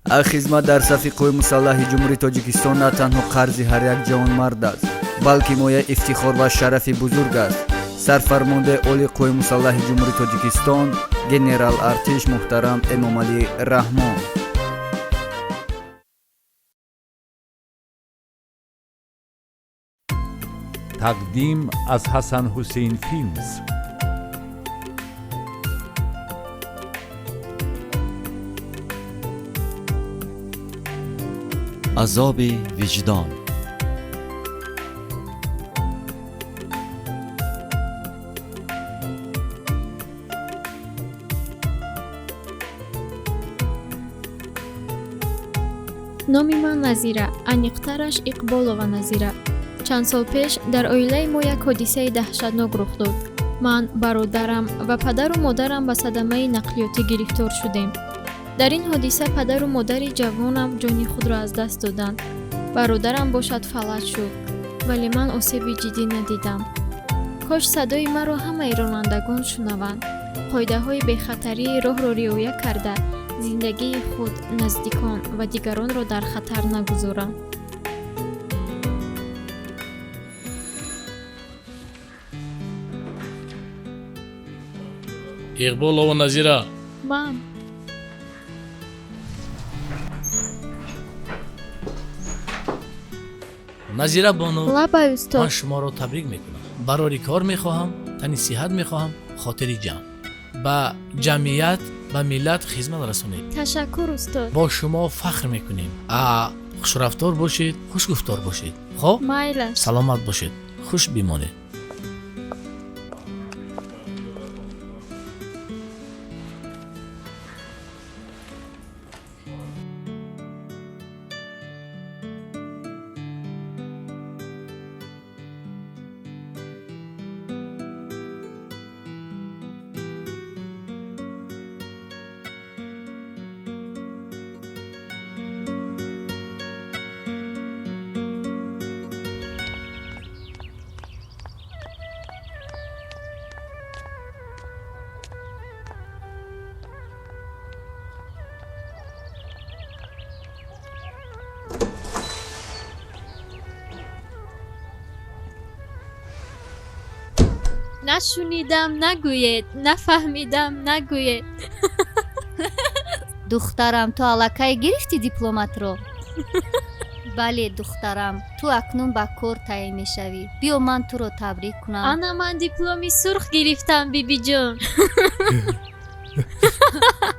خدمت در صف قوای مسلح جمهوری تاجیکستان نه تنها قرض هر یک جوانمرد است بلکه مایه افتخار و شرف بزرگ است. سرفرمانده عالی قوای مسلح جمهوری تاجیکستان گنرال ارتش محترم امامعلی رحمان. تقدیم از حسن حسین فیلمز. азоби вичдон. номи ман назира, аниқтараш иқболова назира. чанд сол пеш дар оилаи мо як ҳодисаи даҳшатнок рух дод. ман, бародарам ва падару модарам ба садамаи нақлиётӣ гирифтор шудем. дар ин ҳодиса падару модари ҷавонам ҷони худро аз даст доданд. бародарам бошад фалaj шуд, вале ман осеби ҷиддӣ надидам. кош садои маро ҳамаи ронандагон шунаванд. қоидаҳои бехатарии роҳро риоя карда зиндагии худ, наздикон ва дигаронро дар хатар нагузорам. иқболова назира. ман назира бону, лабай устод. ман шуморо табрик мекунам. барори кор мехоҳам, тани сиҳат мехоҳам, хотири ҷамъ. ба ҷамъият, ба миллат хизмат расонед. ташаккур устод. бо шумо фахр мекунем. хушрафтор бошед, хушгуфтор бошед. хоб, майла. саломат бошед, хуш бимонед. نشنیدم نگوید، نفهمیدم نگوید. دخترم تو الکی گرفتی دیپلمات رو؟ بله دخترم، تو اکنون با کار تعیین میشوی. بیا من تو رو تبریک کنم. انا من دیپلمی سرخ گرفتم بیبی جان.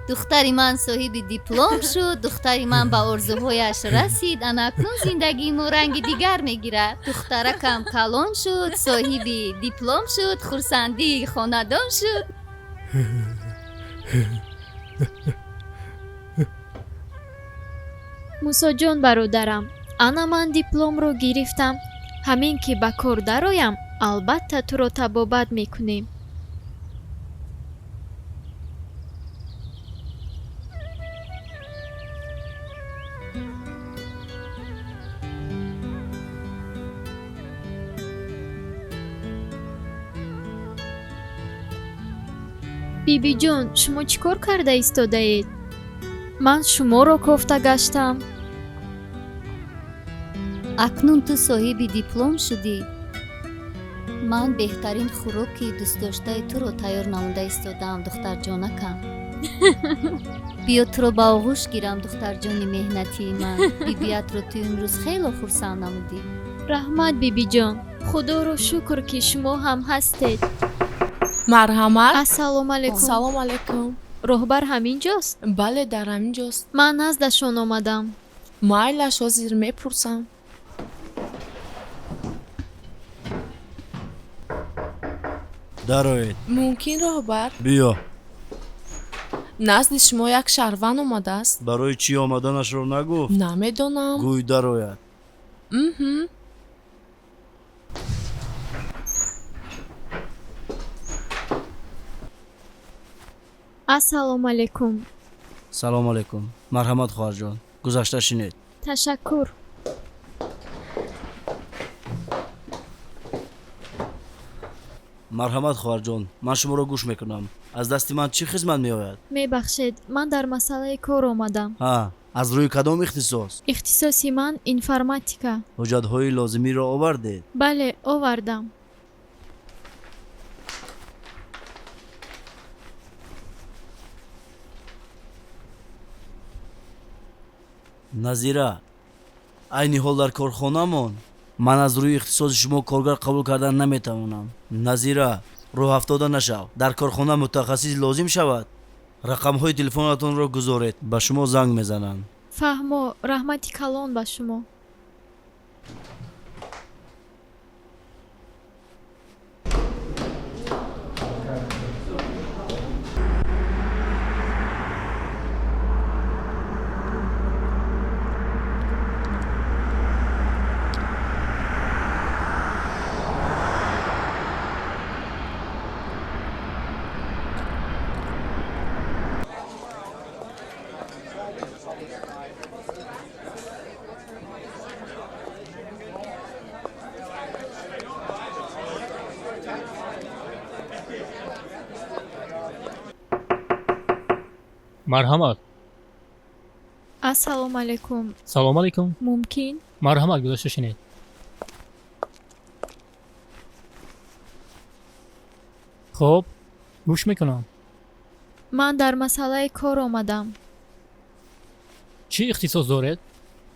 دختری من صاحب دیپلم شد، دختری من با آرزوهایش رسید. انا اکنون زندگی مو رنگ دیگر میگیرد. دخترکم کلان شد، صاحب دیپلم شد، خورسندی خاندان شد. موسی جان برادرم، انا من دیپلم رو گرفتم. همین که با کار درایم البته تو رو تبابت میکنیم. بیبی جان، شما چیکار کرده ایستاده اید؟ من شما رو کوفته گشتم. اکنون تو صاحب دیپلم شدی. من بهترین خوراکی دوست داشته تو رو تیار نموده ایستادم دختر جانکم. بیا تو رو با آغوش گیرم دختر جانی مهنتی من. بیبیت رو تو امروز خیلی خرسند نمودی. رحمت بیبی جان، خدا رو شکر که شما هم هستید. مرحمت. السلام علیکم. سلام علیکم. راهبر همینجاست؟ بله در همینجاست. من نزدشان آمدم. مایلش را زیر میپرسم. дароед. ممکن راهبر биё. نزد شما یک شهروند آمده است. барои чӣ омаданашро нагуфт? نمیدانم. гӯй дарояд. السلام علیکم. салом алейкум. марҳамат хоҳарҷон. гузашта шинед. تشکر. марҳамат хоҳарҷон. ман шуморо гӯш мекунам. аз дасти ман чӣ хизмат меояд? میبخشید، من در مسئله کار آمدم. ها аз рӯи кадом ихтисос? ихтисоси ман информатика. ҳуҷҷатҳои лозимиро овардед? бале, овардам. назира, айни ҳол дар корхонамон. ман аз рӯи ихтисоси шумо коргар қабул кардан наметавонам. назира, роҳафтода нашав. дар корхона мутахассис лозим шавад. рақамҳои телефонатонро гузоред, ба шумо занг мезананд. фаҳмо, раҳмати калон ба шумо. марҳамат. ассалому алайкум. салому алайкум. мумкин? марҳамат, гузашта шинед. хуб, гӯш мекунам. ман дар масъалаи кор омадам. чӣ ихтисос доред?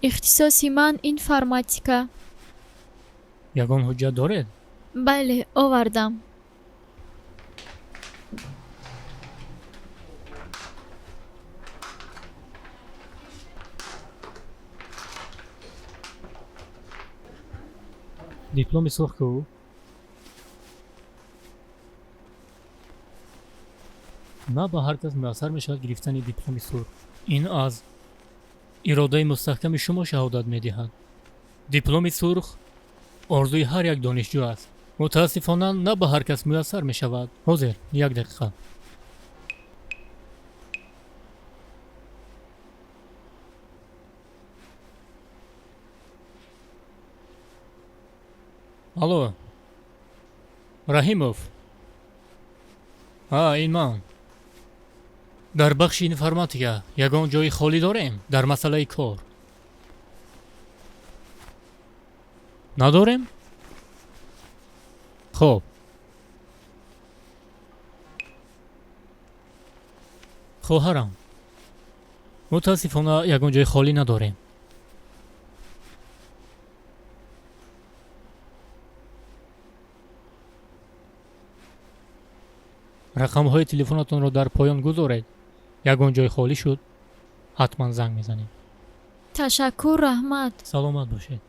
ихтисоси ман информатика. ягон ҳуҷҷат доред? бале, овардам. дипломи сурх кӯ? на ба ҳар кас муяссар мешавад гирифтани дипломи сурх. ин аз иродаи мустаҳками шумо шаҳодат медиҳад. дипломи сурх орзуи ҳар як донишҷӯ аст. мутаассифона на ба ҳар кас муяссар мешавад. ҳозир, як дақиқа. алло, раҳимов. ин ман. дар бахши информатика ягон ҷои холӣ дорем дар масъалаи кор? надорем? хуб. хоҳарам, мутаассифона ягон ҷои холӣ надорем. рақамҳои телефонатонро дар поён гузоред. ягон ҷой холӣ шуд, ҳатман занг мезанед. ташаккур, раҳмат. саломат бошед.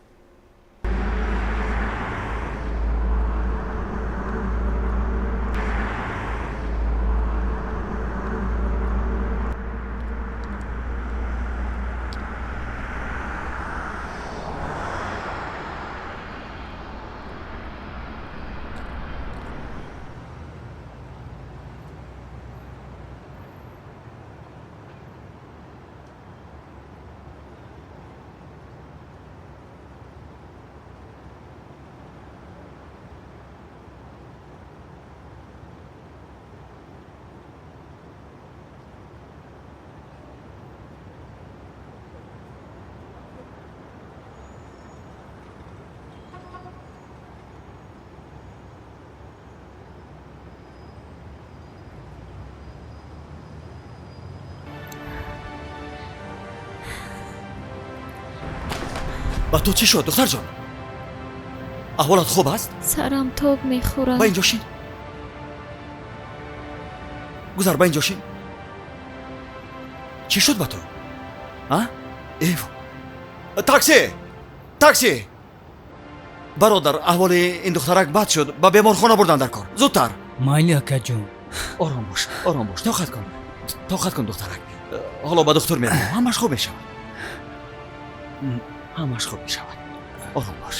ба ту чӣ шуд, духтарҷон? аҳволат хуб аст? сарам тоб мехӯрад. ба инҷо шин. гузар, ба инҷо шин. чӣ шуд ба ту? эво. такси! такси! бародар, аҳволи ин духтарак бад шуд. ба беморхона бурдан дар кор. зудтар. майли акаҷон. ором бош, ором бош. тоқат кун духтарак. ҳоло ба духтур мебарам. ҳамаш хуб мешавад. ҳамаш хуб мешавад. ором бош.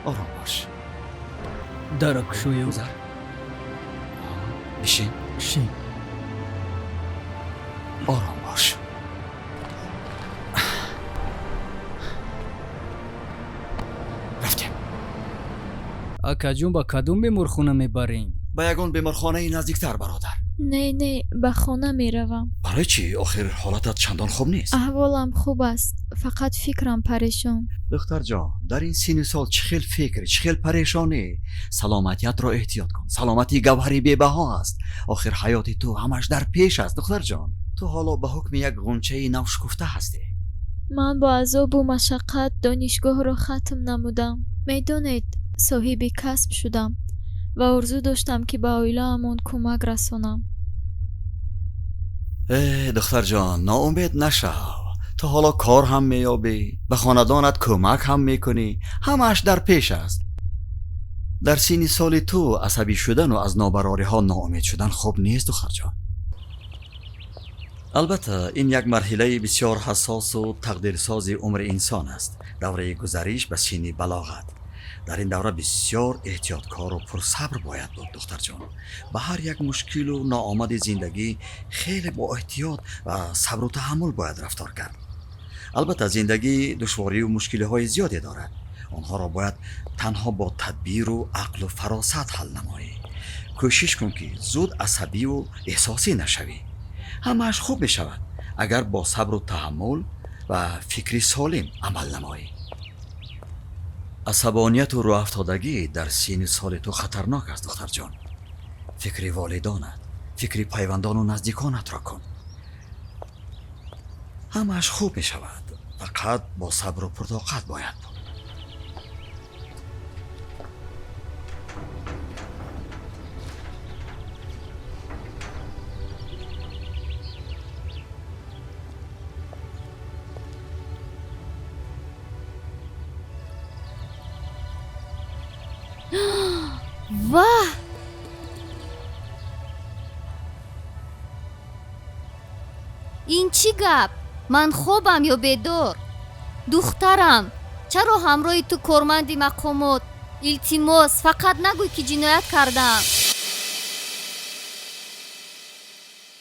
ором бош. дара кушоя. гузар. бишин. шин. ором бош. рафтем. акаҷон, ба кадом беморхона мебарем? ба ягон беморхонаи наздиктар, бародар. не, ба хона меравам. ба برای چی؟ آخر حالتت چندان خوب نیست. احوالم خوب است، فقط فکرم پریشان. دختر جان، در این سن سال چه خیل فکری، چه خیل پریشانی. سلامتیت را احتیاط کن. سلامتی گوهری بی‌بها است. آخر حیات تو همش در پیش است دختر جان. تو حالا به حکم یک غنچه نوشکفته هستی. من با عذاب و مشقت دانشگاه را ختم نمودم. میدانید صاحب کسب شدم و آرزو داشتم که به عائله‌مان کمک رسانم. دختر جان، ناامید نشو. تو حالا کار هم میابی، به خاندانت کمک هم میکنی، همش در پیش است. در سن سال تو عصبی شدن و از نابراری ها ناامید شدن خوب نیست دختر جان. البته این یک مرحله بسیار حساس و تقدیرساز عمر انسان است. دوره گذریش به سن بلاغت. در این دوره بسیار احتیاطکار و پرصبر باید بود دختر جان. به هر یک مشکل و ناآمد زندگی خیلی با احتیاط و صبر و تحمل باید رفتار کرد. البته زندگی دشواری و مشکل های زیادی دارد. آنها را باید تنها با تدبیر و عقل و فراست حل نمایی. کوشش کن که زود عصبی و احساسی نشوی. همه‌اش خوب می شود اگر با صبر و تحمل و فکری سالم عمل نمایی. عصبانیت و راه افتادگی در سن سال تو خطرناک است دختر جان. فکری والدانت، فکری پیوندان و نزدیکانت را کن. همه‌اش خوب می شود، فقط با صبر و پرطاقت باید بود. واه، این چی گپ؟ من خوبم یا بیدار؟ دخترم، چرا همراه تو کارمند مقامات؟ التماس فقط نگوی که جنایت کردم.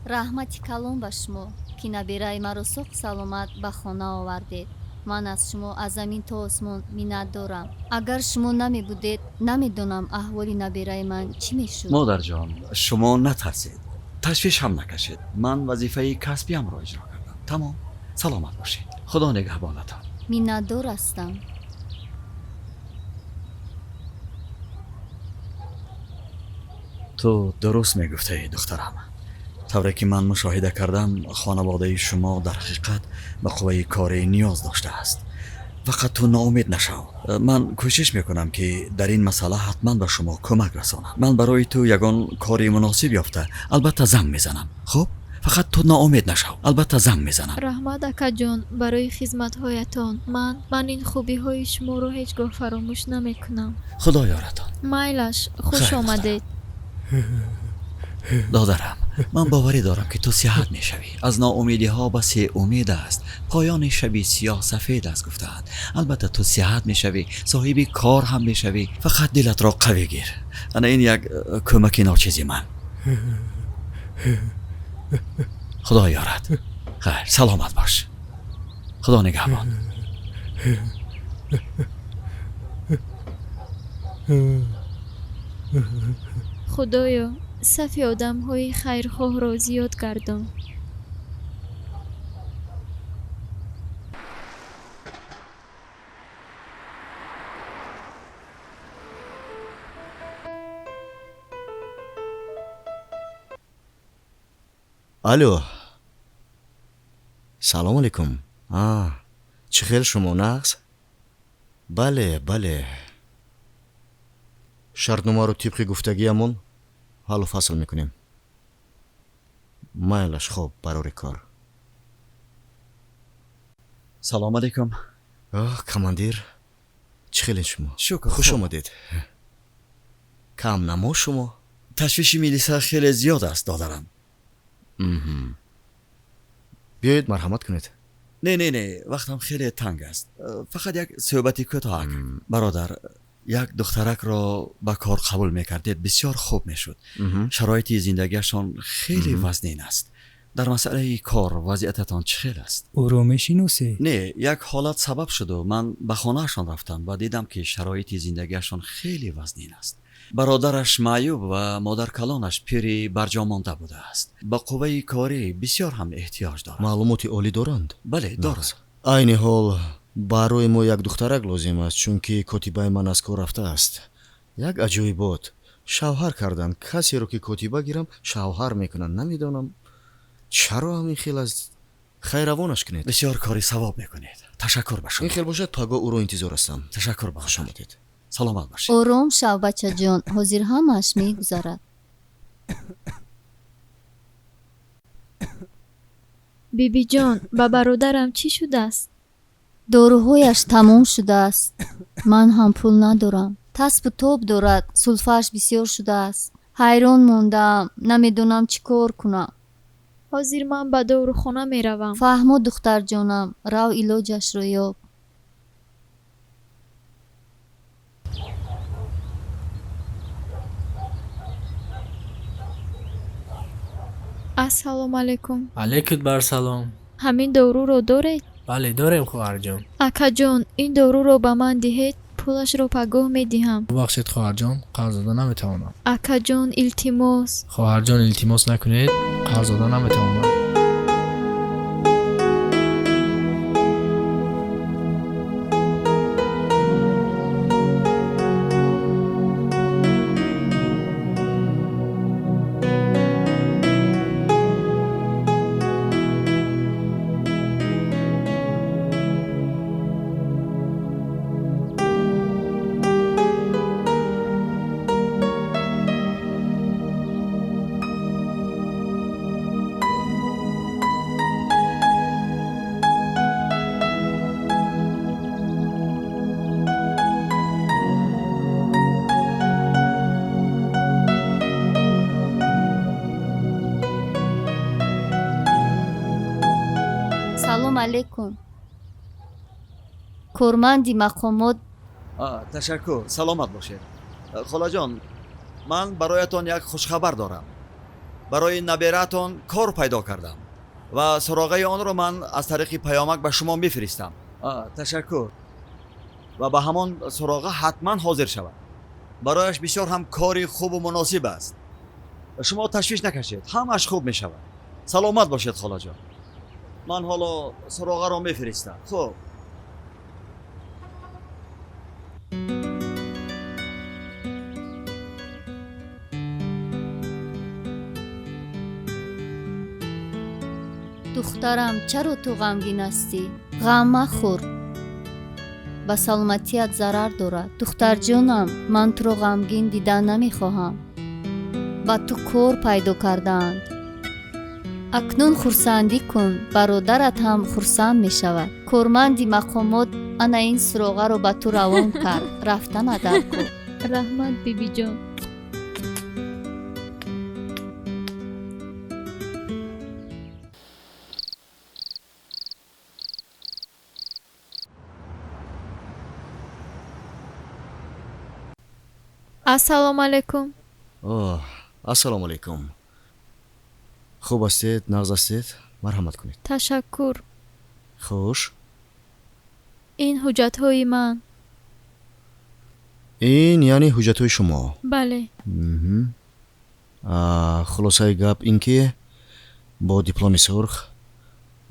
رحمتی کلام به شما که نبیرای مرا سوق سلامت به خانه آوردید. من از شما از زمین تا آسمان منت دارم. اگر شما نمی بودید نمیدونم احوال نبیرای من چی میشد. مادر جان، شما نترسید، تشویش هم نکشید. من وظیفه کسبیم را اجرا کردم. تمام. سلامت باشید. خدا نگهبانتان. منتدار هستم. تو درست میگفته دخترم. طوری که من مشاهده کردم خانواده شما در حقیقت به قوه کاری نیاز داشته است. فقط تو ناامید نشو. من کوشش میکنم که در این مسئله حتما به شما کمک رسانم. من برای تو یگان کاری مناسب یافته البته زنگ میزنم. خب فقط تو ناامید نشو. البته زنگ میزنم. رحمت اکا جان، برای خدمت‌هایتان من این خوبی‌های شما رو هیچگاه فراموش نمی‌کنم. خدا یارتان. مایلش خوش خیر آمدید. دادرم، من باوری دارم که تو صحت میشوی. از ناامیدی ها بسی امید است. پایان شبی سیاه سفید است گفتند. البته تو صحت میشوی، صاحب کار هم میشوی. فقط دلت را قوی گیر. انا این یک کمک ناچیزی من. خدا یارت. خیر، سلامت باش. خدا نگهبان. خدایا صف آدم‌های خیرخواه را زیاد گردان. الو، سلام علیکم. چه خیل شما نقص؟ بله شرطنامه رو طبق گفتگیمون حل و فصل میکنیم. مایلش خوب برای کار. سلام علیکم. کماندیر، چه خیلی شما؟ شکر. خوش آمدید. کم نما شما؟ تشویش میلیسا خیلی زیاد است دادرم. بیایید مرحمت کنید. نه وقتم خیلی تنگ است. فقط یک صحبتی کوتاه. برادر، یک دخترک را به کار قبول میکردید بسیار خوب میشد. شرایط زندگیشان خیلی وزنین است. در مسئله کار وضعیتتان چه خیلی است؟ او رو میشناسی؟ نه، یک حالت سبب شد و من به خانهشان رفتم و دیدم که شرایط زندگیشان خیلی وزنین است. бародараш маъюб ва модаркалонаш пири барҷо монда будааст. Ба қувваи корӣ бисёр ҳам эҳтиёҷ дорад. маълумоти олӣ доранд? Бале, дорад. айни ҳол барои мо як духтарак лозим аст, чунки котибаи ман аз кор рафтааст. як аҷоибот шавҳар карданд. касеро ки котиба гирам шавҳар мекунанд. намедонам чаро ҳамин хел аз хайравонаш кунед. бисёр кори савоб мекунед. ташаккур ба шумо. ин хел бошад то гоҳ ӯро интизор ҳастам. ташаккур ба хуш шумо. омадед. саломат бошед. ором шав бачаҷон, ҳозир ҳамаш мегузарад. бибиҷон, ба бародарам чӣ шудааст? доруҳояш тамом шудааст. ман ҳам пул надорам. таспу тоб дорад, сулфааш бисёр шудааст. ҳайрон мондаам, намедонам чӣ кор кунам. ҳозир ман ба дорухона меравам. фаҳмо духтарҷонам, рав илоҷашро ёб. ассалому алайкум. алейкум барсалом. ҳамин доруро доред? бале дорем хоҳарҷон. акаҷон, ин доруро ба ман диҳед, пулашро пагоҳ медиҳам. бубахшед хоҳарҷон, қарз дода наметавонам. акаҷон, илтимос. хоҳарҷон илтимос накунед, қарз дода наметавонам. салом алейкум. корманди мақомот. ташаккур. саломат бошед. холаҷон, ман бароятон як хушхабар дорам. барои набераатон кор пайдо кардам ва суроғаи онро ман аз тариқи паёмак ба шумо мефиристам. ташаккур. ва ба ҳамон суроға ҳатман ҳозир шавад. барояш бисёр ҳам кори хубу муносиб аст. шумо ташвиш накашед, ҳамаш хуб мешавад. саломат бошед холаҷон. ман ҳоло суроғаро мефиристам. хуб. духтарам, чаро ту ғамгин ҳастӣ? ғам махӯр. ба саломатият зарар дорад. духтарҷонам, ман туро ғамгин дидан намехоҳам. ба ту кор пайдо кардаанд. акнун хурсандӣ кун, бародарат ҳам хурсанд мешавад. корманди мақомот ана ин суроғаро ба ту равон кард. рафтан адар кун. раҳмат бибиҷон. ассалому алайкум. ассалому алайкум. хуб ҳастед? нағз ҳастед? марҳамат кунед. ташаккур. хуш. ин ҳуҷҷатҳои ман. ин яъне ҳуҷҷатҳои шумо? бале. хулосаи гап ин ки бо дипломи сурх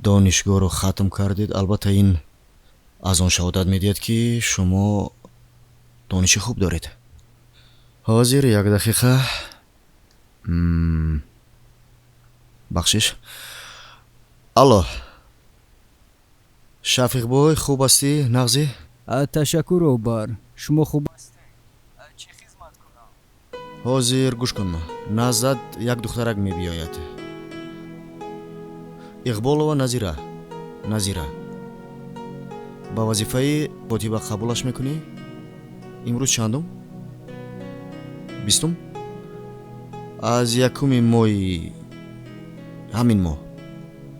донишгоҳро хатм кардед. албатта ин аз он шаҳодат медиҳад ки шумо дониши хуб доред. ҳозир як дақиқа. бахшиш. алло, шафиқбой, хуб ҳастӣ? нағзӣ? ташаккур обар. шумо хуб ҳастед? чӣ хизмат кунам? ҳозир гӯш кун. наздат як духтарак мебиёяд. иқболова назира. назира, ба вазифаи котиба қабулаш мекунӣ? имрӯз чандум? 20? аз якуми моҳи ҳамин моҳ,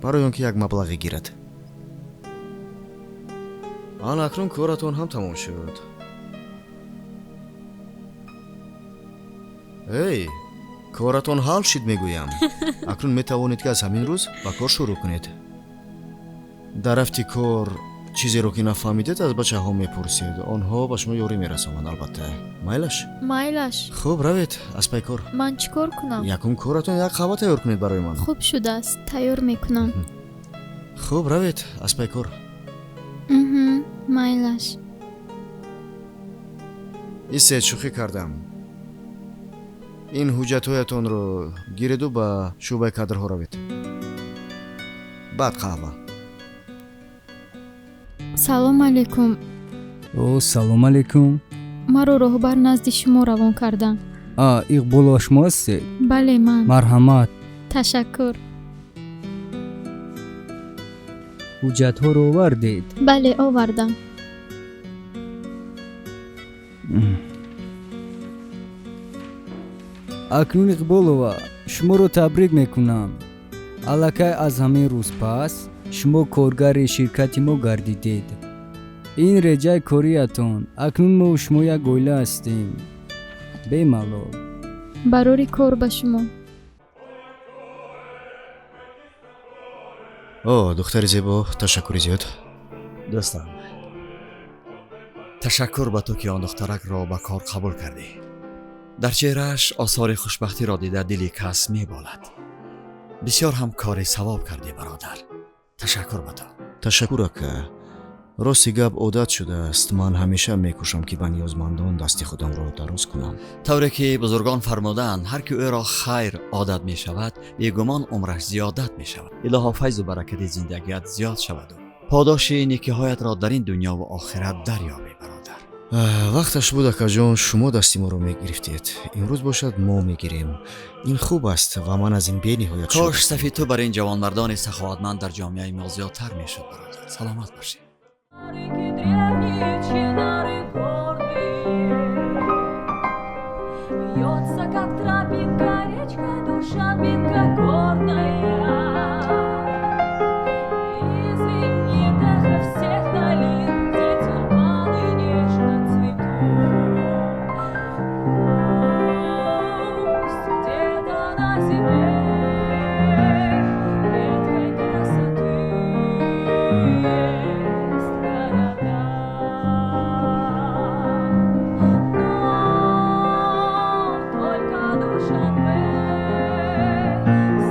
барои он ки як маблағе гирад. ана акнун коратон ҳам тамом шуд. эй, коратон ҳал шуд мегӯям. акнун метавонед ки аз ҳамин рӯз ба кор шурӯъ кунед. дар рафти кор чизеро ки нафаҳмидед аз бачаҳо мепурсед, онҳо ба шумо ёрӣ мерасонанд албатта. Майлаш? майлаш. хуб, равед аз пай кор. ман чӣ кор кунам? Якум коратон як қаҳва тайёр кунед барои ман. хуб шудааст, тайёр мекунам. хуб, равед аз пай кор. майлаш. исед шӯхӣ кардам. ин ҳуҷҷатҳоятонро гиреду ба шӯъбаи кадрҳо равед. баъд қаҳва. салом алейкум. о салом алейкум. маро роҳбар назди шумо равон карданд. иқболова шумо ҳастед? бале, ман. марҳамат. ташаккур. ҳуҷҷатҳоро овардед? бале, овардам. акнун иқболова шуморо табрик мекунам. аллакай аз ҳамин рӯз пас шумо коргари ширкати мо гардидед. ин реҷаи кориятон. акнун мо шумо як оила ҳастем. бемалол. барори кор ба шумо. о духтари зебо, ташаккури зиёд. дӯстам, ташаккур ба ту ки он духтаракро ба кор қабул кардӣ. дар чеҳрааш осори хушбахтиро дида дили кас меболад. бисёр ҳам кори савоб кардӣ бародар. ташаккур ба ту. ташаккур ака. рости гап одат шудааст. ман ҳамеша мекӯшам ки ба ниёзмандон дасти худамро дароз кунам. тавре ки бузургон фармуданд, ҳар ки ӯро хайр одат мешавад, бегумон умраш зиёдат мешавад. илоҳо файзу баракати зиндагият зиёд шаваду подоши некиҳоятро дар ин дунё ва охират дарёбӣ бародар. вақташ буд акаҷон, шумо дасти моро мегирифтед. имрӯз бошад мо мегирем. ин хуб аст ва ман аз ин бениҳоят кош сафи ту бар ин ҷавонмардони саховатманд дар ҷомеаи мо зиёдтар мешуд бародар. саломат бошӣ. Бьется, как тропинка, речка, душа, бинка горная. Извинит эхо всех долин, где тюльпаны нежно цветут. Пусть где-то на земле редкой красоты есть города. Только Душанбе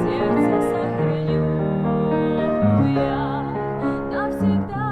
сердце сохраню я навсегда.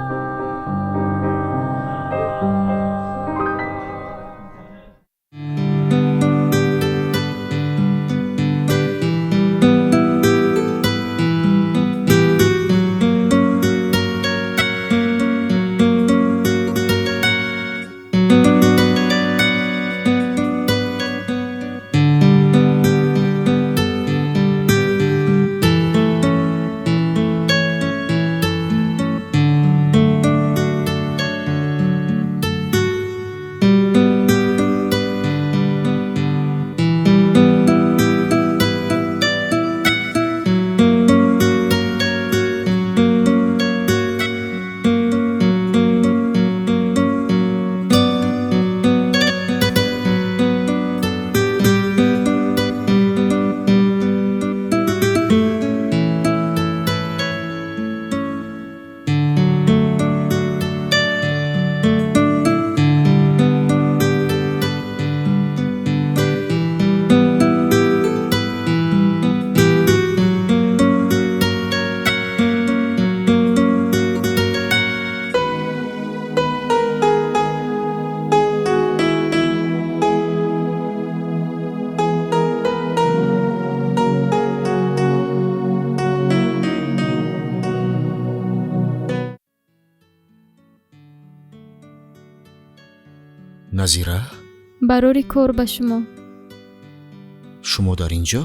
назира, барори кор ба шумо. шумо дар ин ҷо?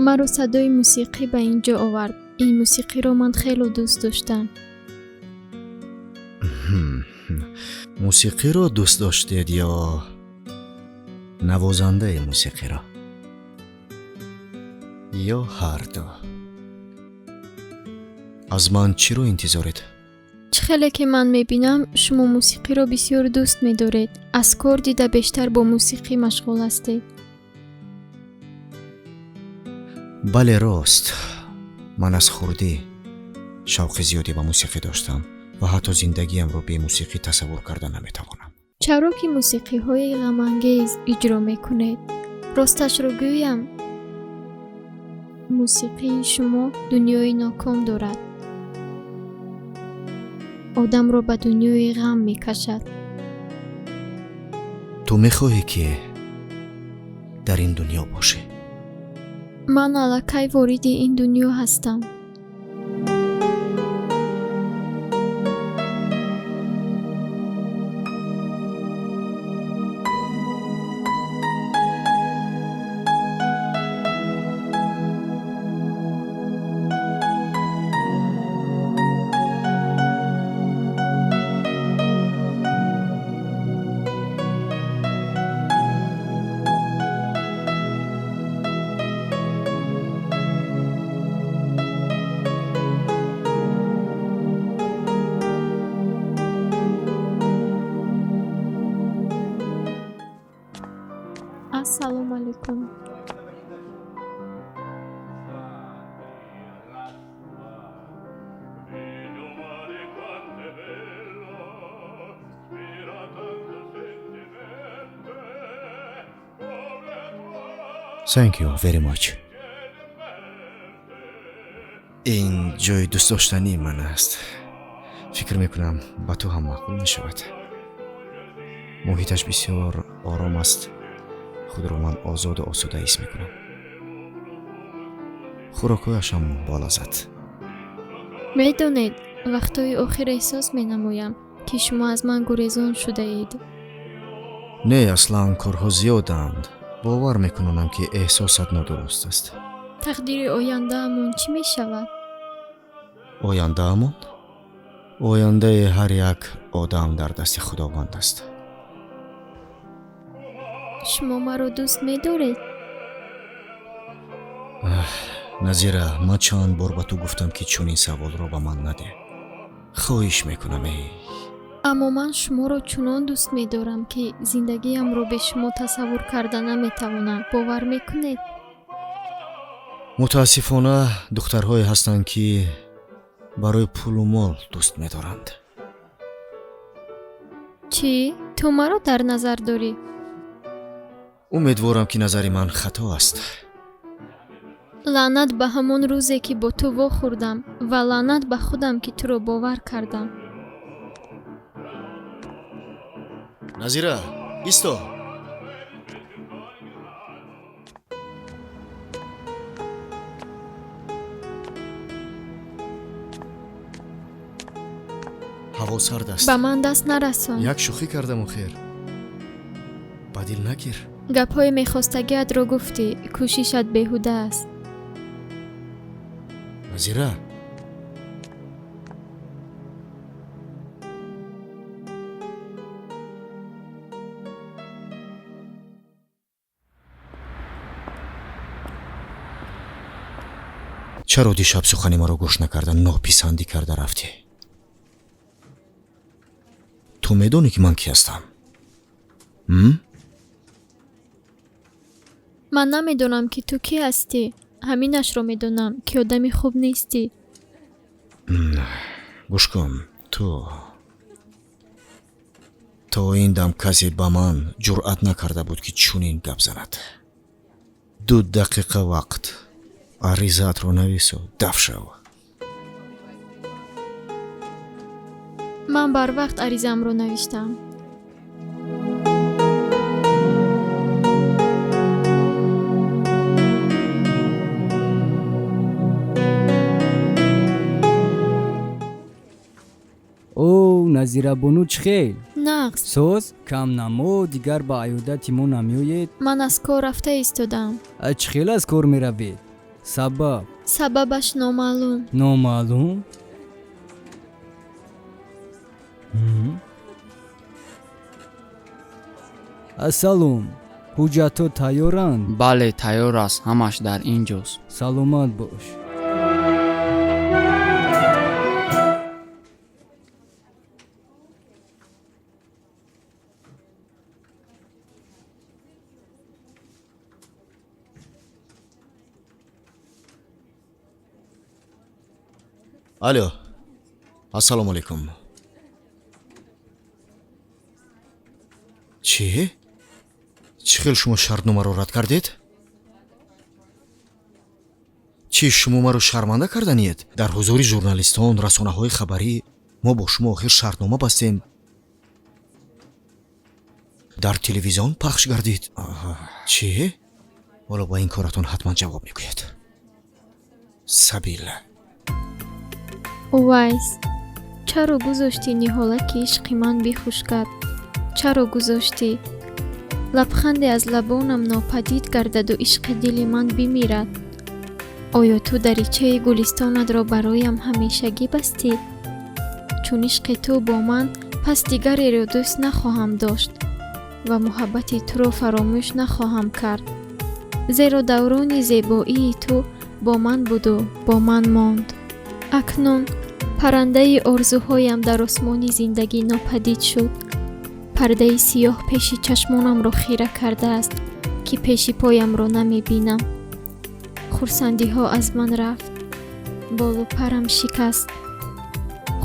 маро садои мусиқӣ ба ин ҷо овард. ин мусиқиро ман хело дӯст доштам. мусиқиро дӯст доштед ё навозандаи мусиқиро? ё ҳар ду? аз ман чиро интизоред? чӣ хеле ки ман мебинам шумо мусиқиро бисёр дӯст медоред. аз кор дида бештар бо мусиқӣ машғул ҳастед. бале, рост. ман аз хурдӣ шавқи зиёде ба мусиқӣ доштам. ва ҳатто зиндагиамро бемусиқӣ тасаввур карда наметавонам. чаро ки мусиқиҳои ғамангез иҷро мекунед? росташро гӯям, мусиқии шумо дунёи ноком дорад. одамро ба дунёи ғам мекашад. ту мехоҳӣ ки дар ин дунё бошӣ? ман аллакай вориди ин дунё ҳастам. ассалому алайкум. Thank you very much. ин ҷои дӯстдоштании ман аст. фикр мекунам ба ту ҳам маъқул мешавад. муҳиташ бисёр ором аст. худро ман озоду осуда ҳис мекунам. хӯрокҳояшам болаззат. медонед, вақтҳои охир эҳсос менамоям, ки шумо аз ман гурезон шудаед. не, аслан корҳо зиёданд. бовар мекунонам ки эҳсосат нодуруст аст. тақдири ояндаамон чӣ мешавад? ояндаамон? ояндаи ҳар як одам дар дасти худованд аст. шумо маро дӯст медоред? назира, ман чанд бор ба ту гуфтам ки чунин саволро ба ман наде. хоҳиш мекунам. аммо ман шуморо чунон дӯст медорам, ки зиндагиамро бе шумо тасаввур карда наметавонам. бовар мекунед? мутаассифона духтарҳое ҳастанд ки барои пулу мол дӯст медоранд. чӣ? ту маро дар назар дорӣ? умедворам ки назари ман хато аст. лаънат ба ҳамон рӯзе ки бо ту вохӯрдам ва лаънат ба худам ки туро бовар кардам. назира, исто. ҳаво сард аст. ба ман даст нарасон. як шӯхӣ кардаму хер. ба дил нагир. гапҳои мехостагиатро гуфтӣ. кӯшишат беҳуда аст. назира, чаро дишаб сухани маро гӯш накарда нописандӣ карда рафтӣ? ту медонӣ ки ман кӣ ҳастам? ман намедонам ки ту кӣ ҳастӣ. ҳаминашро медонам ки одами хуб нестӣ. гӯш кун, то ин дам касе ба ман ҷуръат накарда буд ки чунин гап занад. 2 дақиқа вақт аризаатро навису даф шав. ман барвақт аризаамро навиштам. о назирабону чӣ хел? нағз. соз кам намо дигар ба аёдати мо намеоед? ман аз кор рафта истодам. чӣ хел аз кор меравед? сабаб? сабабаш номаълум. номаълум? салом, ҳуҷҷатҳо тайёранд? бале, тайёр аст. ҳамаш дар инҷост. саломат бош. алё, ассалому алайкум. чӣ чӣ хел шумо шартномаро рад кардед чӣ шумо маро шарманда карданиед дар ҳузури журналистон расонаҳои хабарӣ мо бо шумо охир шартнома бастем дар телевизион пахш гардид чӣ ҳоло ба ин коратон ҳатман ҷавоб мегӯяд сабила увайс чаро гузошти ниҳолаки ишқи ман бихушкад чаро гузошти лабханде аз лабонам нопадид гардаду ишқи дили ман бимирад оё ту даричаи гулистонатро бароям ҳамешагӣ бастӣ чун ишқи ту бо ман пас дигареро дӯст нахоҳам дошт ва муҳаббати туро фаромӯш нахоҳам кард зеро даврони зебоии ту бо ман буду бо ман монд акнун паррандаи орзуҳоям дар осмони зиндагӣ нопадид шуд пардаи сиёҳ пеши чашмонамро хира кардааст ки пеши поямро намебинам хурсандиҳо аз ман рафт болу парам шикаст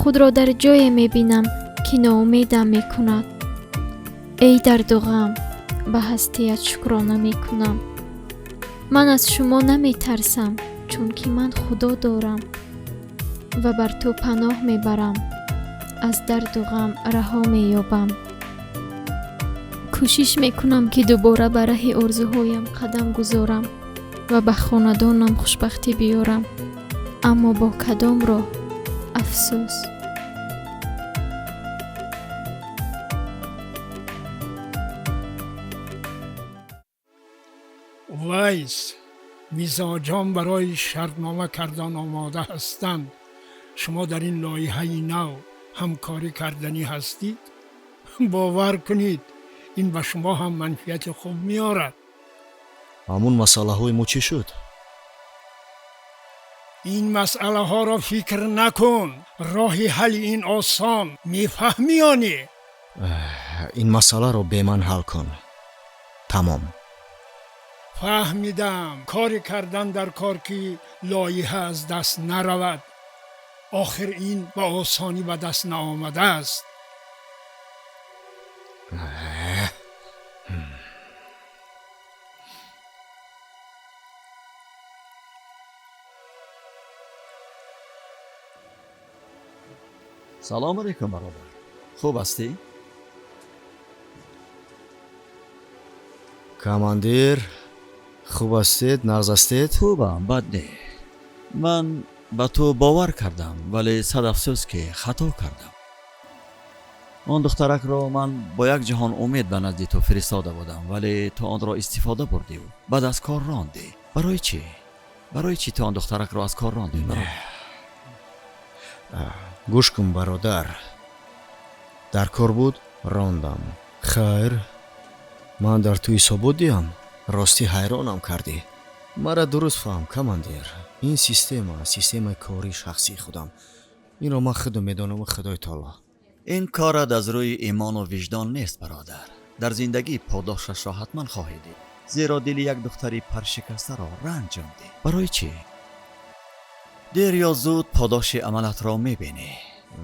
худро дар ҷое мебинам ки ноумедам мекунад эй дарду ғам ба ҳастият шукрона мекунам ман аз шумо наметарсам чунки ман худо дорам ва бар ту паноҳ мебарам аз дарду ғам раҳо меёбам кӯшиш мекунам ки дубора ба раҳи орзуҳоям қадам гузорам ва ба хонадонам хушбахтӣ биёрам аммо бо кадом роҳ афсӯс وایس میزاجان برای شرطنامه کردن آماده هستند شما در این لایحه نو همکاری کردنی هستید باور کنید این به شما هم منفعت خوب میارد ҳамун масъалаҳои мо чӣ шуд این مسئله ها را فکر نکن راه حل این آسان میفهمی یا نه ин масъаларо бе ман ҳал кун тамом فهمیدم کاری کردن در کار که لایحه از دست نرود آخر این به آسانی به دست نآمده است салом алейкум бародар хуб ҳастӣ командир хуб ҳастед нағз ҳастед хубам бад не ман ба ту бовар кардам вале сад афсӯс ки хато кардам он духтаракро ман бо як ҷаҳон умед ба назди ту фиристода будам вале ту онро истифода бурдиву баъд аз кор рондӣ барои чӣ ту он духтаракро аз кор рондӣ гӯш кун бародар дар кор буд рондам хайр ман дар ту ҳисобот диҳам ростӣ ҳайронам кардӣ мара дуруст фаҳм командир ин системаи кори шахсии худам инро ман худам медонам худои таоло ин корат аз рӯи имону виҷдон нест бародар дар зиндагӣ подошашро ҳатман хоҳӣ дид зеро дили як духтари паршикастаро ранҷондӣ барои чӣ дер ё зуд подоши амалатро мебинӣ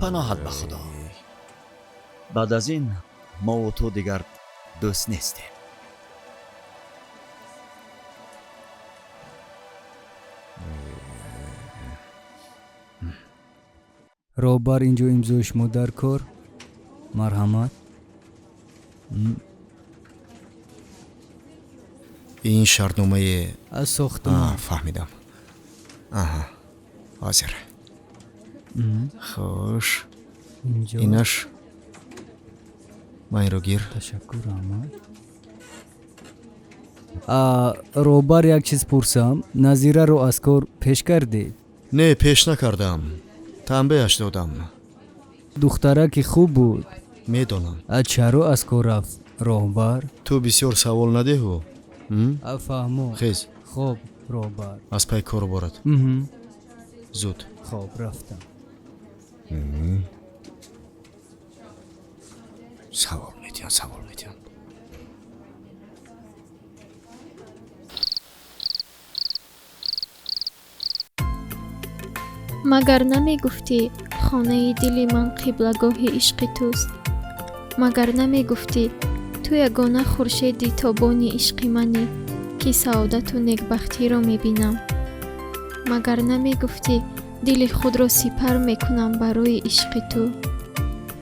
паноҳат ба худо баъд аз ин мову ту дигар дӯст нестем роҳбар инҷо имзои шумо дар кор марҳамат ин шартномаи аз сохтмон фаҳмидам ҳозир хуш инҷо инаш майро гир ташаккур аҳмад роҳбар як чиз пурсам назираро аз кор пеш кардед не пеш накардам танбеҳаш додам духтараки хуб буд медонам чаро аз кор рафт роҳбар ту бисёр савол надеҳу фаҳмо хез хоб роҳбар аз пай кору борад зуд хоб рафтам савол медиҳанд магар намегуфтӣ хонаи дили ман қиблагоҳи ишқи туст магар намегуфтӣ ту ягона хуршеди тобони ишқи манӣ ки саодату некбахтиро мебинам. магар намегуфтӣ дили худро сипар мекунам барои ишқи ту?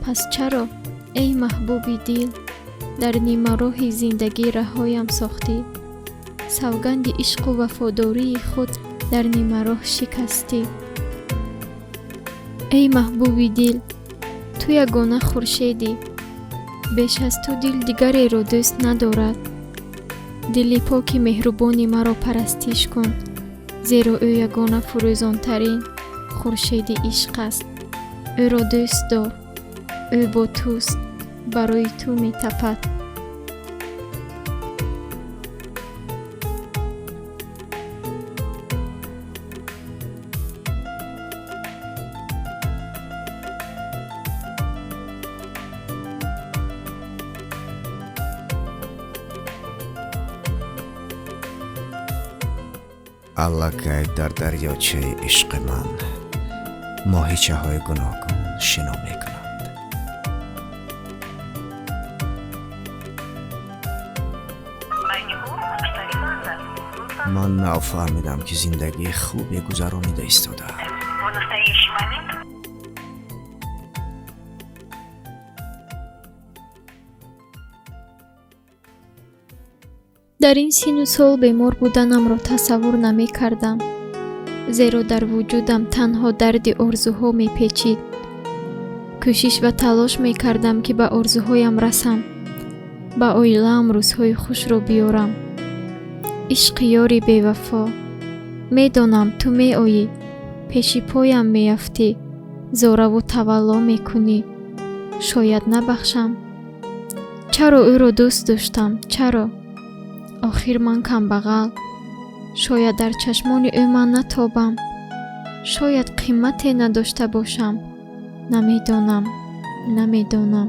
пас чаро эй маҳбуби дил дар нимароҳи зиндагӣ раҳоям сохтӣ? савганди ишқу вафодории худ дар нимароҳ шикастӣ. эй маҳбуби дил, ту ягона хуршедӣ, беш аз ту дил дигареро дӯст надорад. дили поки меҳрубони маро парастиш кун, зеро ӯ ягона фурӯзонтарин хуршеди ишқ аст. ӯро дӯст дор, ӯ бо туст, барои ту метапад. аллакай дар дарёчаи ишқи ман моҳичаҳои гуноҳгун шино мекунанд. ман нафаҳмидам ки зиндагии хубе гузаронида истодаам. дар ин сину сол бемор буданамро тасаввур намекардам, зеро дар вуҷудам танҳо дарди орзуҳо мепечид. кӯшиш ва талош мекардам ки ба орзуҳоям расам, ба оилаам рӯзҳои хушро биёрам. ишқи ёри бевафо, медонам ту меоӣ, пеши поям меафтӣ, зораву тавалло мекунӣ. шояд набахшам. чаро ӯро дӯст доштам? чаро? охир ман камбағал. шояд дар чашмони ӯ ман натобам. шояд қимате надошта бошам. намедонам.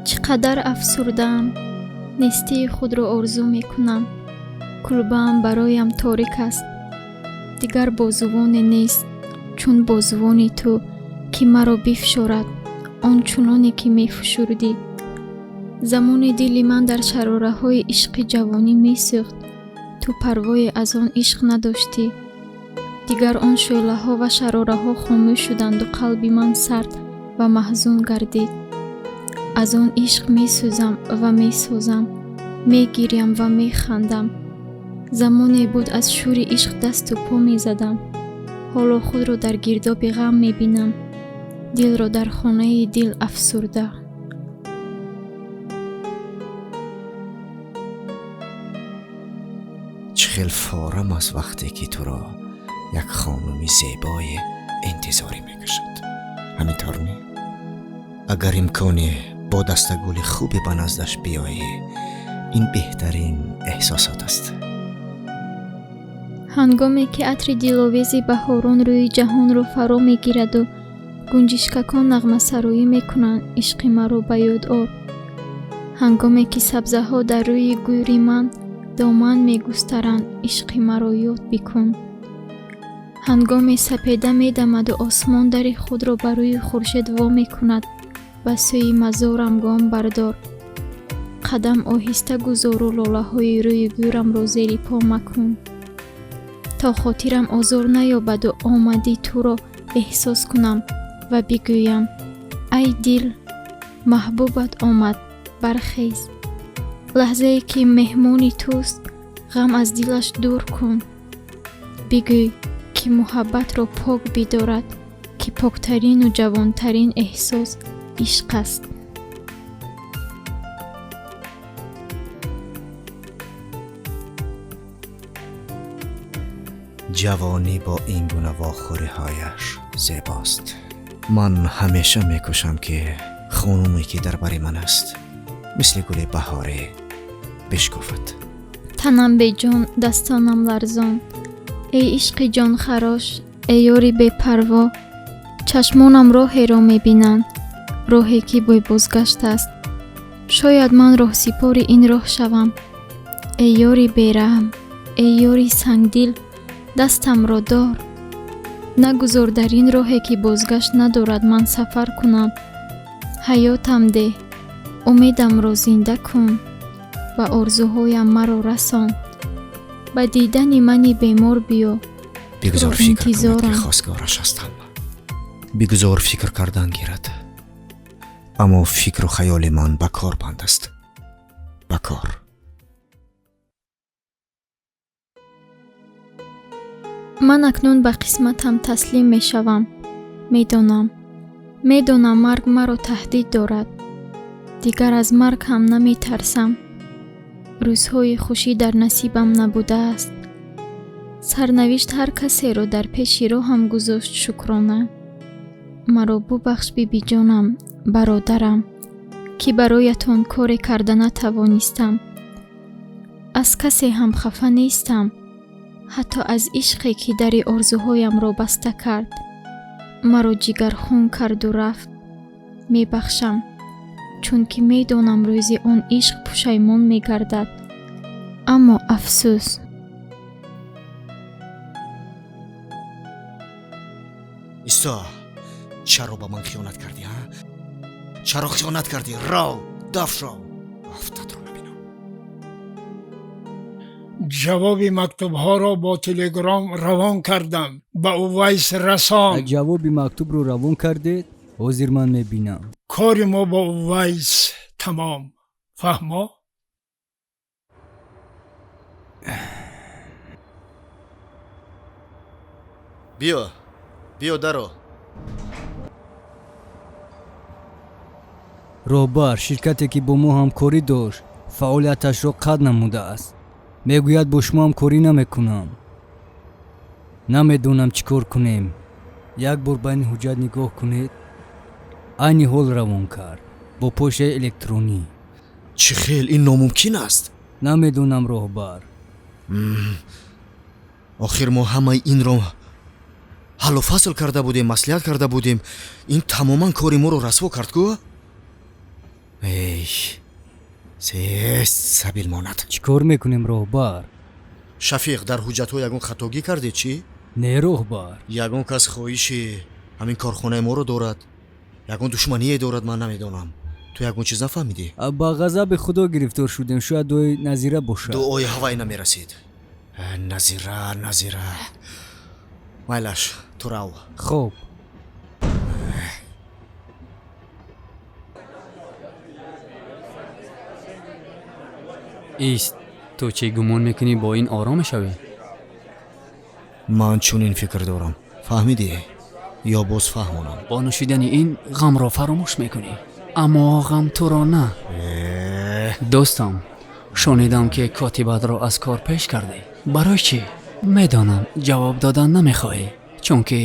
чӣ қадар афсурдаам. нестии худро орзу мекунам. кулбаам бароям торик аст. дигар бозувоне нест чун бозувони ту ки маро бифшорад, ончуноне ки мефушурдӣ. замоне дили ман дар шарораҳои ишқи ҷавонӣ месӯхт, ту парвое аз он ишқ надоштӣ. дигар он шӯълаҳо ва шарораҳо хомӯш шуданду қалби ман сард ва маҳзун гардид. аз он ишқ месӯзам ва месозам, мегирям ва механдам. замоне буд аз шӯри ишқ дасту по мезадам. ҳоло худро дар гирдоби ғам мебинам, дилро дар хонаи дил афсурда. чӣ хел форам аз вақте ки туро як хонуми зебое интизорӣ мекушад. ҳаминтор не? агар имконе бо дастагули хубе ба наздаш биёӣ, ин беҳтарин эҳсосот аст. ҳангоме ки атри диловези баҳорон рӯи ҷаҳонро фаро мегираду гунҷишкакон нағмасароӣ мекунанд ишқи маро ба ёд ор. ҳангоме ки сабзаҳо дар рӯи гӯри ман доман мегустаранд ишқи маро ёд бикун. ҳангоме сапеда медамаду осмон дари худро ба рӯи хуршед во мекунад, ба сӯи мазорам гом бардор. қадам оҳиста гузору лолаҳои рӯи гӯрамро зери по макун, то хотирам озор наёбаду омадӣ туро эҳсос кунам ва бигӯям: ай дил, маҳбубат омад, бархез. лаҳзае ки меҳмони туст, ғам аз дилаш дур кун. бигӯй ки муҳаббатро пок бидорад, ки поктарину ҷавонтарин эҳсос ишқ аст. ҷавонӣ бо ин гуна вохӯриҳояш зебост. ман ҳамеша мекӯшам ки хонуме ки дар бари ман аст мисли гули баҳорӣ бишкуфад. танам беҷон, дастонам ларзон. эй ишқи ҷонхарош, эй ёри бепарво, чашмонам роҳеро мебинанд, роҳе ки бой бозгашт аст. шояд ман роҳсипори ин роҳ шавам. эй ёри бераҳм, эй ёри сангдил, дастамро дор. нагузор дар ин роҳе ки бозгашт надорад ман сафар кунам. ҳаётам деҳ, умедамро зинда кун ва орзуҳоям маро расон. ба дидани мани бемор биё. бигузор туро фикр кунад ки интизорам. хостгораш ҳастам. бигузор фикр кардан гирад. аммо фикру хаёли ман ба кор банд аст. ба кор. ман акнун ба қисматам таслим мешавам. медонам марг маро таҳдид дорад. дигар аз марг ҳам наметарсам. рӯзҳои хушӣ дар насибам набудааст. сарнавишт ҳар касеро дар пеши роҳам гузошт шукрона. маро бубахш бибиҷонам, бародарам, ки бароятон коре карда натавонистам. аз касе ҳам хафа нестам, ҳатто аз ишқе ки дари орзуҳоямро баста кард. маро ҷигархун карду рафт. мебахшам, чунки медонам рӯзи он ишқ пушаймон мегардад. аммо афсӯс. исто, чаро ба ман хиёнат кардӣ, ҳа? чаро хиёнат кардӣ? рав, даф шав. афтатро набинам. ҷавоби мактубҳоро бо телеграм равон кардам, ба Увайс расон. ҷавоби мактубро равон кардед? ҳозир ман мебинам. кори мо бо Увайс тамом. фаҳмо? биё даро. роҳбар ширкате ки бо мо ҳамкорӣ дошт фаъолияташро қатъ намудааст. мегӯяд бо шумо ҳамкорӣ намекунам. намедонам чӣ кор кунем. як бор ба ин ҳуҷҷат нигоҳ кунед. айни ҳол равон кард бо почтаи электронӣ. чӣ хел ин номумкин аст? намедонам роҳбар. охир мо ҳамаи инро ҳаллу фасл карда будем, маслиҳат карда будем. ин тамоман кори моро расво кард ку? эй, сабил монад. чӣ кор мекунем роҳбар? шафиқ, дар ҳуҷҷатҳо ягон хатогӣ кардед чӣ? не роҳбар. ягон кас хоҳиши ҳамин корхонаи моро дорад? ягон душмание дорад? ман намедонам. ту ягон чиз нафаҳмидӣ? ба ғазаби худо гирифтор шудем. шояд дуои назира бошад. дуои ҳавай намерасид. назира. майлаш, ту рав. хуб. ист ту чӣ гумон мекунӣ бо ин ором мешавӣ? ман чунин фикр дорам. фаҳмидӣ ё боз фаҳмонам? бо нӯшидани ин ғамро фаромӯш мекунӣ, аммо ғам туро на. дӯстам, шунидам ки котибатро аз кор пеш кардӣ. барои чӣ? медонам ҷавоб додан намехоҳӣ, чунки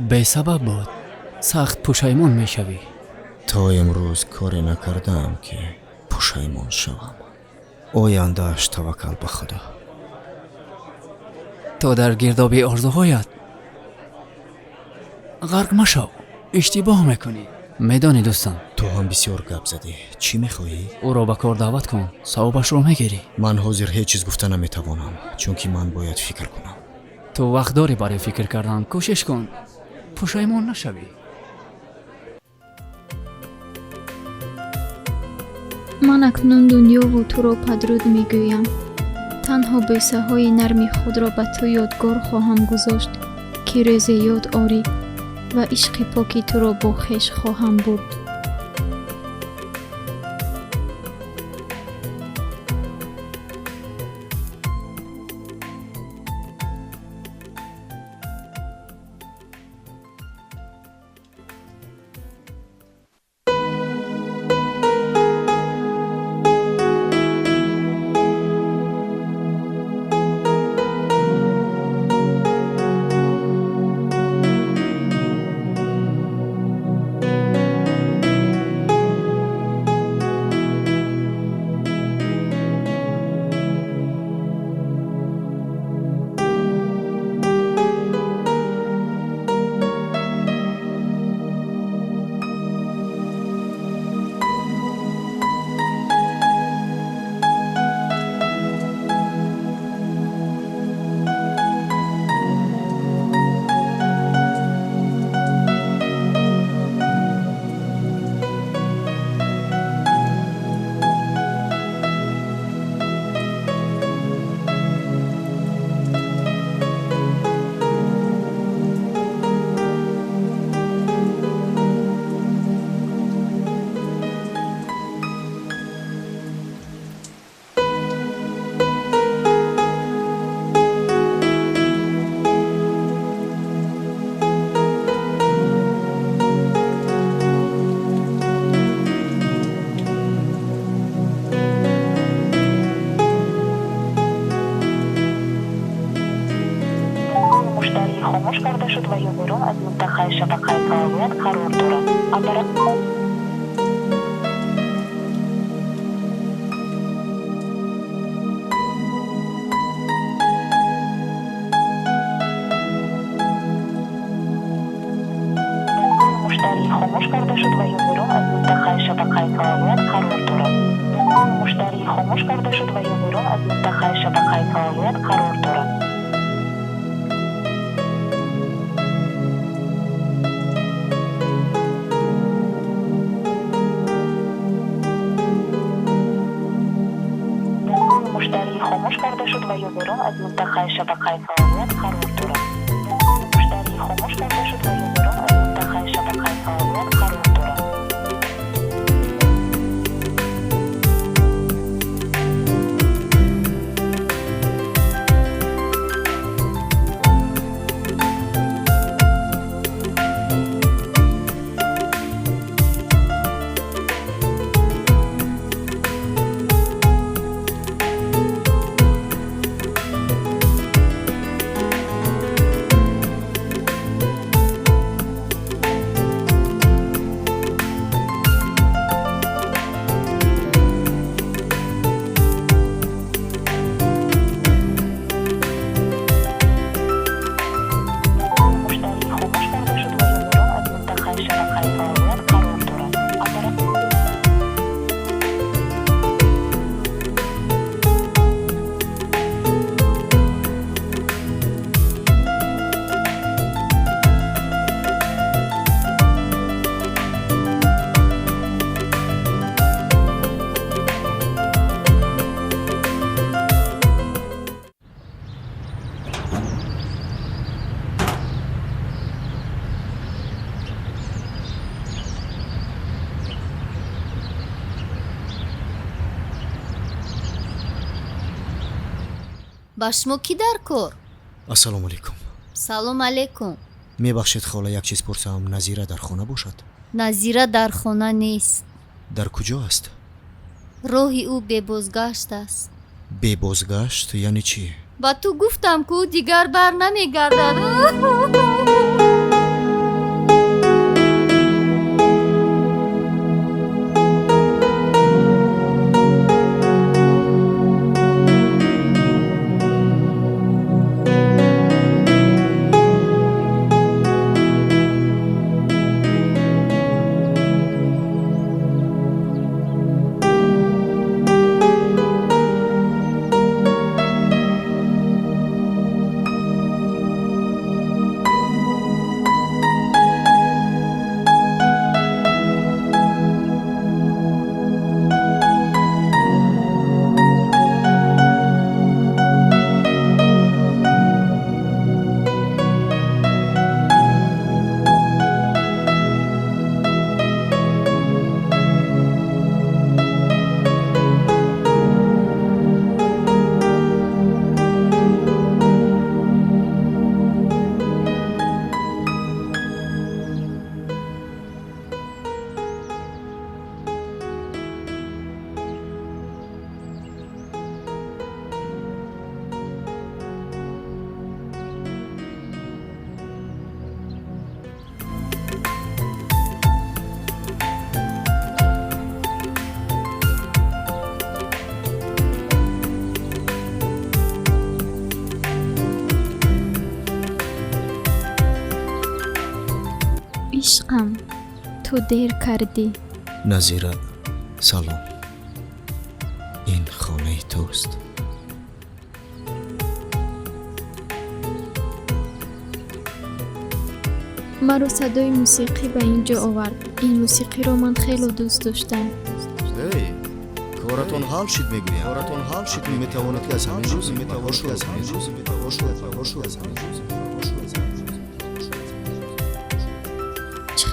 бесабаб буд. сахт пушаймон мешавӣ. то имрӯз коре накардам ки пушаймон шавам. ояндааш таваккал ба худо. то дар гирдоби орзуҳоят ғарқ машав. иштибоҳ мекунӣ. медонӣ дӯстам, ту ҳам бисёр гап задӣ. чӣ мехоҳӣ? ӯро ба кор даъват кун, савобашро мегирӣ. ман ҳозир ҳеҷ чиз гуфта наметавонам, чунки ман бояд фикр кунам. ту вақт дорӣ барои фикр кардан. кӯшиш кун, пушаймон нашавӣ. ман акнун дунёву туро падруд мегӯям. танҳо бӯсаҳои нарми худро ба ту ёдгор хоҳам гузошт, ки рӯзе ёд орӣ ва ишқи поки туро бо хеш хоҳам бурд. دارد. مشتری خاموش کرده شد و یا بیرون از منطقه شبکه فعالیت قرار دارد. مشتری خاموش کرده شد و یا بیرون از منطقه شبکه فعالیت قرار دارد. مشتری خاموش کرده شد و یا بیرون از منطقه شبکه فعالیت قرار دارد. مشتری خاموش کرده شد و یا بیرون از منطقه شبکه فعالیت قرار دارد. ба шумо кӣ дар кор? ассалому алайкум. салом алайкум. мебахшед хола, як чиз пурсам. Назира дар хона бошад? назира дар хона нест. дар куҷо аст? роҳи ӯ бебозгашт аст. бебозгашт яъне чӣ? ба ту гуфтам ки ӯ дигар бар намегардад. عشقم تو دیر کردی. назира салом. ин хонаи туст. маро садои мусиқӣ ба ин ҷо овард. ин мусиқиро ман хело дӯст доштам. эй коратон ҳал шид мегӯям. коратон ҳал шид метавонад ки аз ҳамин рӯз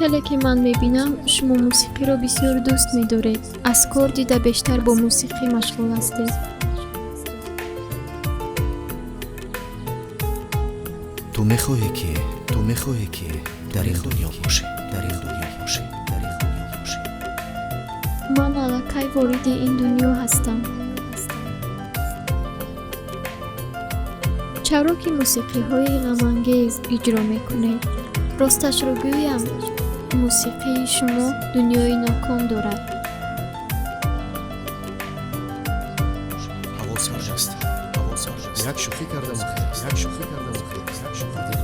хеле ки ман мебинам шумо мусиқиро бисёр дӯст медоред. аз кор дида бештар бо мусиқӣ машғул ҳастед. ту мехоҳе ки дар ин дунё бошӣ. ман аллакай вориди ин дунё ҳастам. чаро ки мусиқиҳои ғамангез иҷро мекунед? росташро гӯям, موسیقی شما دنیای ناکام دارد. هوا سرد است. یک شوخی کردم خیر. یک شوخی کردم خیر. یک شوخی نگیر.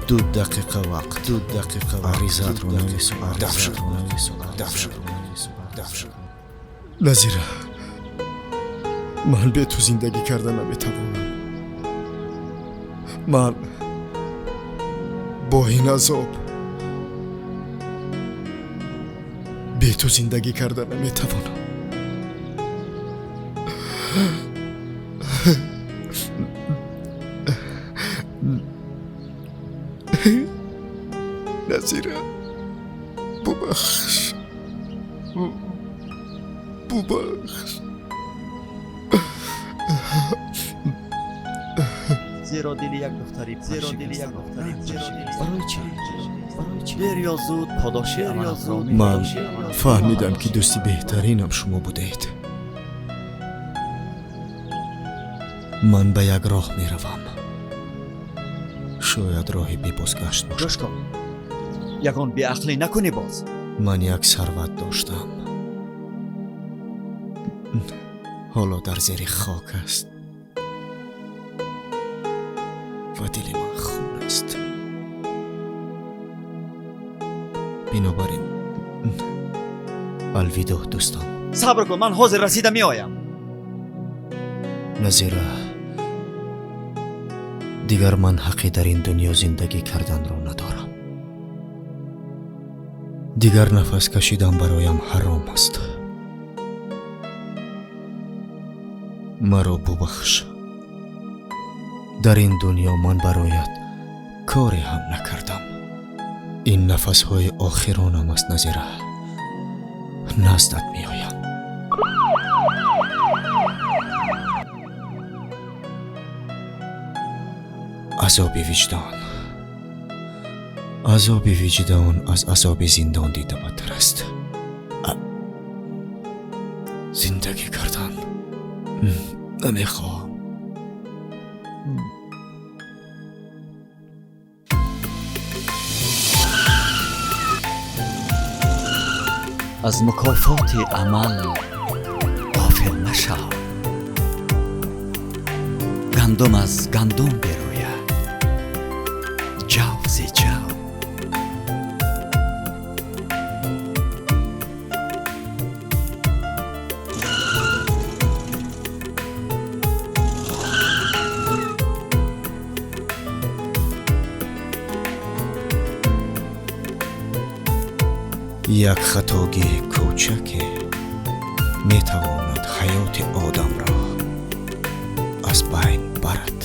2 دقیقه وقت. 2 دقیقه عریضت رو نویسو. دف شد. نظیره، من به تو زندگی کردن نمیتوانم. من با این عذاب به تو زندگی کردن نمیتوانم. نظیره، ببخش. زیرا دل یک دختری برای چی؟ دیر یا زود پاداشی من فهمیدم که دوستی بهترینم شما بودید. من به یک راه می روم. شاید راهی بی بازگشت باشد. جوش کن، یکان بی عقلی نکنی باز. من یک ثروت داشتم، حالا در زیر خاک است و دل من خون است. بنابراین الوداع دوستان. صبر کن، من حاضر رسیده می آیم. نظیره، دیگر من حقی در این دنیا زندگی کردن را ندارم. دیگر نفس کشیدن برایم حرام است. مرا ببخش. در این دنیا من برایت کاری هم نکردم. این نفس‌های آخرانم است نظیره. نزدت می آیم. азоби виҷдон. азоби виҷдон аз азоби зиндон дида бадтар аст. зиндагӣ кардан намехоҳам. از مکافات عمل غافل نشو. گندم از گندم بروید، جو زی جو. یک خطاگی کوچک میتواند حیات آدم را از بین برد.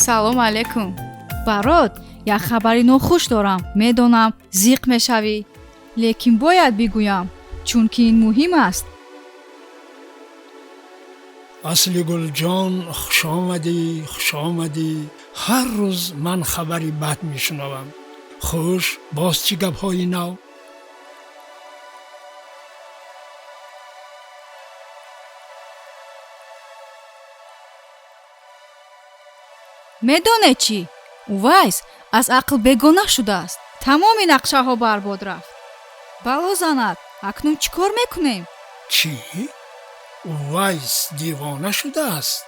салом алейкум. барод, як хабари нохуш дорам. медонам зиқ мешавӣ, лекин бояд бигӯям, чунки ин муҳим аст. اصلی گل جان خوش آمدی. هر روز من خبری بد میشنوم. خوش، باز چی گپ های نو؟ медоне чӣ? увайс аз ақл бегона шудааст. тамоми нақшаҳо барбод рафт. бало занад, акнун чӣ кор мекунем? چی؟ وایس دیوانه شده است.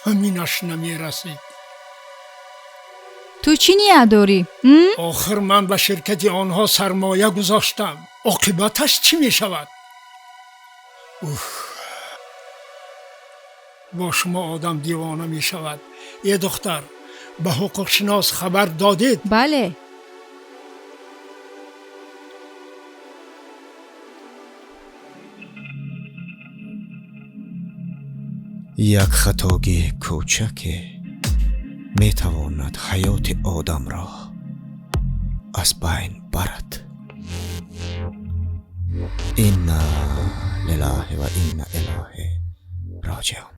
همینش نمیرسید. تو چی نیت داری؟ آخر من به شرکت آنها سرمایه گذاشتم. عاقبتش چی می شود؟ با شما آدم دیوانه می شود. یه دختر به حقوق شناس خبر دادید؟ بله. як хатоги кӯчаке метавонад ҳаёти одамро аз байн барад. инна лиллаҳи ва инна илайҳи роҷиун.